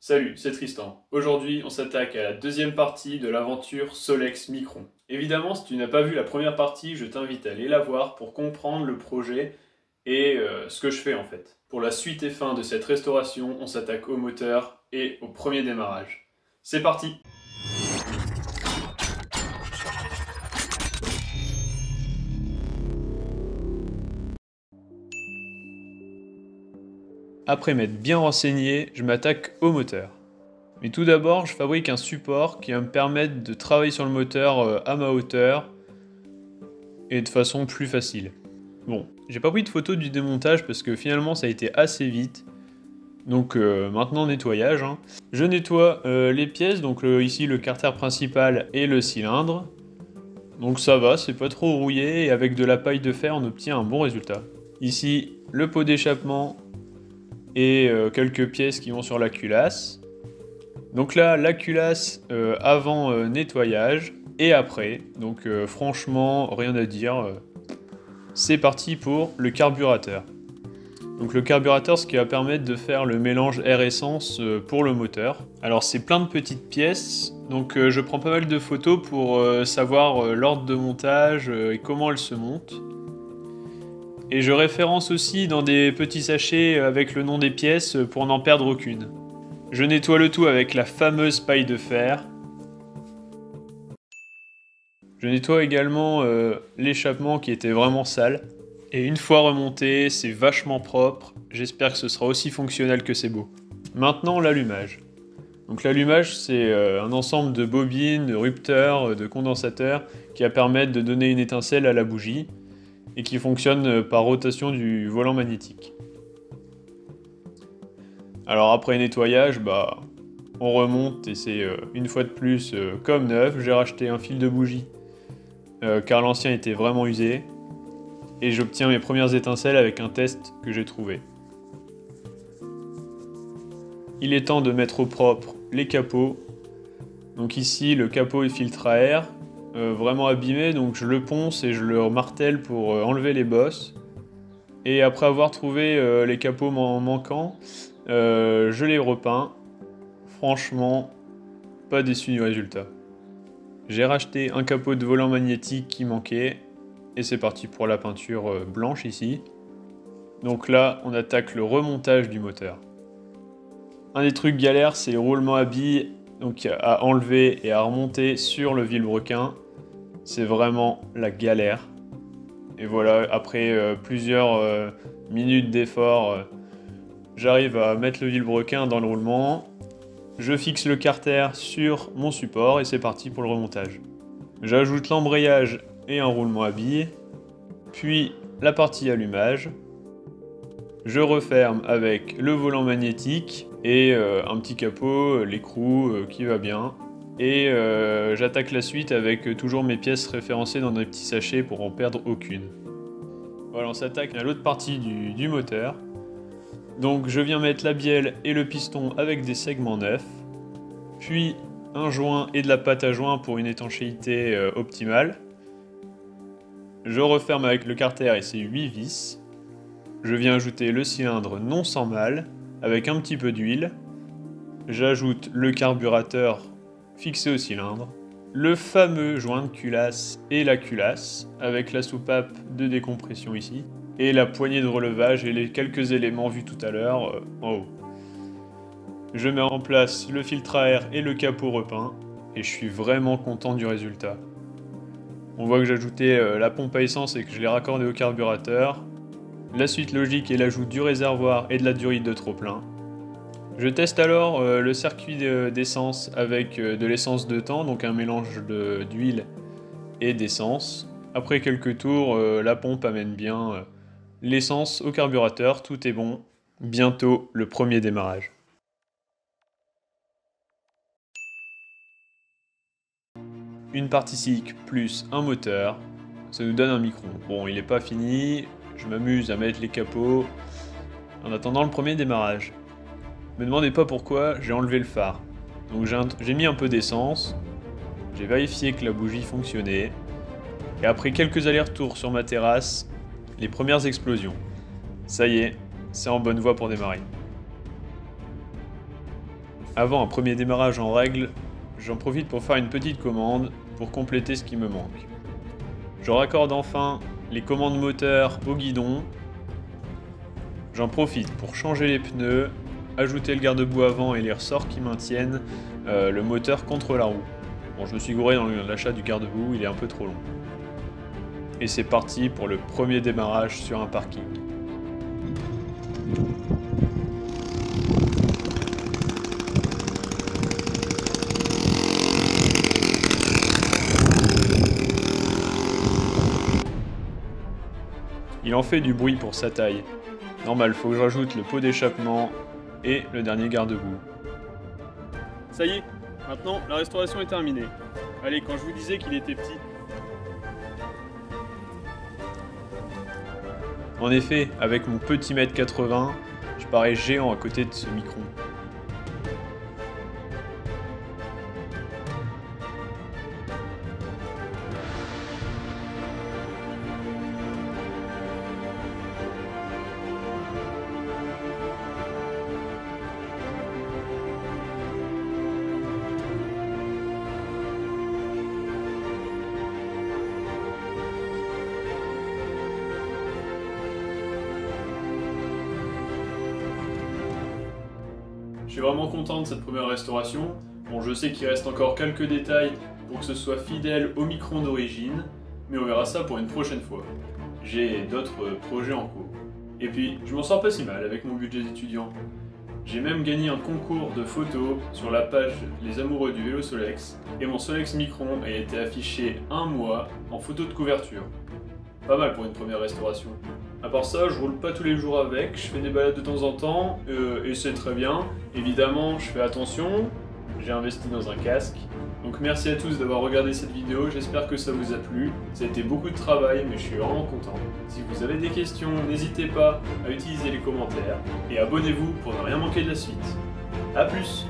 Salut, c'est Tristan. Aujourd'hui, on s'attaque à la deuxième partie de l'aventure Solex Micron. Évidemment, si tu n'as pas vu la première partie, je t'invite à aller la voir pour comprendre le projet et ce que je fais en fait. Pour la suite et fin de cette restauration, on s'attaque au moteur et au premier démarrage. C'est parti! Après m'être bien renseigné, je m'attaque au moteur. Mais tout d'abord, je fabrique un support qui va me permettre de travailler sur le moteur à ma hauteur et de façon plus facile. Bon, j'ai pas pris de photo du démontage parce que finalement ça a été assez vite. Donc maintenant nettoyage. Je nettoie les pièces, donc ici le carter principal et le cylindre. Donc ça va, c'est pas trop rouillé et avec de la paille de fer on obtient un bon résultat. Ici le pot d'échappement et quelques pièces qui vont sur la culasse. Donc là, la culasse avant nettoyage et après. Donc franchement, rien à dire. C'est parti pour le carburateur. Donc le carburateur, ce qui va permettre de faire le mélange air-essence pour le moteur. Alors c'est plein de petites pièces, donc je prends pas mal de photos pour savoir l'ordre de montage et comment elles se montent. Et je référence aussi dans des petits sachets avec le nom des pièces pour n'en perdre aucune. Je nettoie le tout avec la fameuse paille de fer. Je nettoie également l'échappement qui était vraiment sale. Et une fois remonté, c'est vachement propre. J'espère que ce sera aussi fonctionnel que c'est beau. Maintenant, l'allumage. Donc l'allumage, c'est un ensemble de bobines, de rupteurs, de condensateurs qui va permettre de donner une étincelle à la bougie et qui fonctionne par rotation du volant magnétique. Alors après nettoyage, on remonte et c'est une fois de plus comme neuf. J'ai racheté un fil de bougie car l'ancien était vraiment usé. Et j'obtiens mes premières étincelles avec un test que j'ai trouvé. Il est temps de mettre au propre les capots. Donc ici, le capot est filtre à air, vraiment abîmé, donc je le ponce et je le martèle pour enlever les bosses. Et après avoir trouvé les capots manquants, je les repeins. Franchement, pas déçu du résultat. J'ai racheté un capot de volant magnétique qui manquait. Et c'est parti pour la peinture blanche ici. Donc là, on attaque le remontage du moteur. Un des trucs galères, c'est le roulement à billes, donc à enlever et à remonter sur le vilebrequin. C'est vraiment la galère. Et voilà, après plusieurs minutes d'effort, j'arrive à mettre le vilebrequin dans le roulement. Je fixe le carter sur mon support et c'est parti pour le remontage. J'ajoute l'embrayage et un roulement à billes, puis la partie allumage. Je referme avec le volant magnétique et un petit capot, l'écrou qui va bien. Et j'attaque la suite avec toujours mes pièces référencées dans des petits sachets pour en perdre aucune. Voilà, on s'attaque à l'autre partie du moteur. Donc je viens mettre la bielle et le piston avec des segments neufs, puis un joint et de la pâte à joint pour une étanchéité optimale. Je referme avec le carter et ses 8 vis. Je viens ajouter le cylindre non sans mal, avec un petit peu d'huile. J'ajoute le carburateur fixé au cylindre. Le fameux joint de culasse et la culasse, avec la soupape de décompression ici. Et la poignée de relevage et les quelques éléments vus tout à l'heure en haut. Je mets en place le filtre à air et le capot repeint. Et je suis vraiment content du résultat. On voit que j'ai ajouté la pompe à essence et que je l'ai raccordé au carburateur. La suite logique est l'ajout du réservoir et de la durite de trop-plein. Je teste alors le circuit d'essence avec de l'essence de temps, donc un mélange d'huile et d'essence. Après quelques tours, la pompe amène bien l'essence au carburateur, tout est bon. Bientôt le premier démarrage. Une partie SIC plus un moteur, ça nous donne un Micron. Bon, il n'est pas fini, je m'amuse à mettre les capots en attendant le premier démarrage. Me demandez pas pourquoi, j'ai enlevé le phare. Donc j'ai mis un peu d'essence, j'ai vérifié que la bougie fonctionnait, et après quelques allers-retours sur ma terrasse, les premières explosions. Ça y est, c'est en bonne voie pour démarrer. Avant un premier démarrage en règle, j'en profite pour faire une petite commande pour compléter ce qui me manque. Je raccorde enfin les commandes moteur au guidon. J'en profite pour changer les pneus, ajouter le garde-boue avant et les ressorts qui maintiennent le moteur contre la roue. Bon, je me suis gouré dans l'achat du garde-boue, il est un peu trop long. Et c'est parti pour le premier démarrage sur un parking. Il en fait du bruit pour sa taille. Normal, faut que je rajoute le pot d'échappement et le dernier garde-boue. Ça y est, maintenant la restauration est terminée. Allez, quand je vous disais qu'il était petit. En effet, avec mon petit mètre 80, je parais géant à côté de ce micron. Je suis vraiment content de cette première restauration. Bon, je sais qu'il reste encore quelques détails pour que ce soit fidèle au micron d'origine, mais on verra ça pour une prochaine fois. J'ai d'autres projets en cours. Et puis, je m'en sors pas si mal avec mon budget d'étudiant. J'ai même gagné un concours de photos sur la page Les Amoureux du Vélo Solex, et mon Solex Micron a été affiché un mois en photo de couverture. Pas mal pour une première restauration. À part ça, je roule pas tous les jours avec, je fais des balades de temps en temps, et c'est très bien. Évidemment, je fais attention, j'ai investi dans un casque. Donc merci à tous d'avoir regardé cette vidéo, j'espère que ça vous a plu. Ça a été beaucoup de travail, mais je suis vraiment content. Si vous avez des questions, n'hésitez pas à utiliser les commentaires, et abonnez-vous pour ne rien manquer de la suite. A plus!